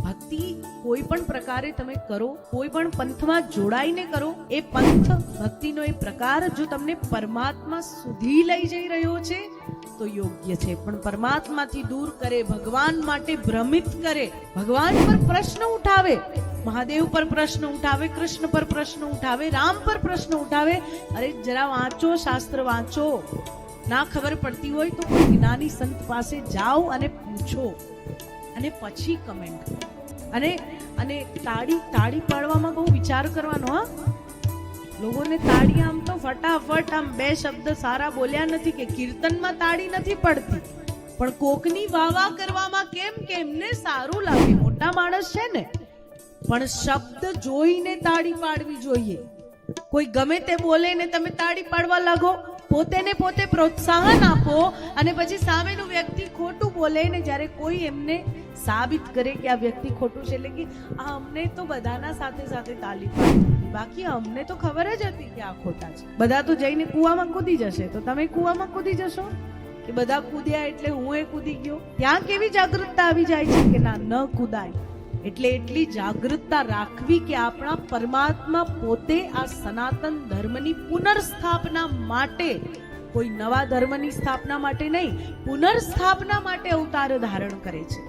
ભક્તિ કોઈ પણ પ્રકારે તમે કરો, કોઈ પણ પંથમાં જોડાઈને કરો, એ પંથ ભક્તિનો એ પ્રકાર જો તમને પરમાત્મા સુધી લઈ જઈ રહ્યો છે તો યોગ્ય છે, પણ પરમાત્માથી દૂર કરે, ભગવાન માટે ભ્રમિત કરે, ભગવાન પર પ્રશ્ન ઉઠાવે, મહાદેવ પર પ્રશ્ન ઉઠાવે, કૃષ્ણ પર પ્રશ્ન ઉઠાવે, રામ પર પ્રશ્ન ઉઠાવે. અરે જરા વાંચો, શાસ્ત્ર વાંચો. ના ખબર પડતી હોય તો કોઈ જ્ઞાની સંત પાસે જાઓ અને પૂછો અને પછી કમેન્ટ કરો. અને તાળી પાડવામાં બહુ વિચાર કરવાનો. હા, લોકોને તાળી આમ તો ફટાફટ આમ બે શબ્દ સારા બોલ્યા નથી કે કીર્તનમાં તાળી નથી પડતી, પણ કોકની વાવા કરવામાં કેમ કે એમને સારું લાગે, મોટા માણસ છે ને, પણ શબ્દ જોઈને તાળી પાડવી જોઈએ. કોઈ ગમે તે બોલે ને તમે તાળી પાડવા લાગો, પોતે ને પોતે પ્રોત્સાહન આપો અને પછી સામેનું વ્યક્તિ ખોટું બોલે ને જ્યારે કોઈ એમને સાબિત કરે કે આ વ્યક્તિ ખોટું છે, એટલે કે અમને તો બધાના સાથે સાથે તાળી પાડી, બાકી અમને તો ખબર જ હતી કે આ ખોટા છે. બધા તો જઈને કૂવામાં કૂદી જશે, તો તમે કૂવામાં કૂદી જશો કે બધા કૂદ્યા એટલે હું એ કૂદી ગયો? ત્યાં કેવી જાગૃતતા આવી જાય છે કે ના, ન કૂદાય. એટલે એટલી જાગૃતતા રાખવી કે આપણા પરમાત્મા પોતે આ સનાતન ધર્મની પુનર્સ્થાપના માટે, કોઈ નવા ધર્મની સ્થાપના માટે નહીં, પુનર્સ્થાપના માટે અવતાર ધારણ કરે છે.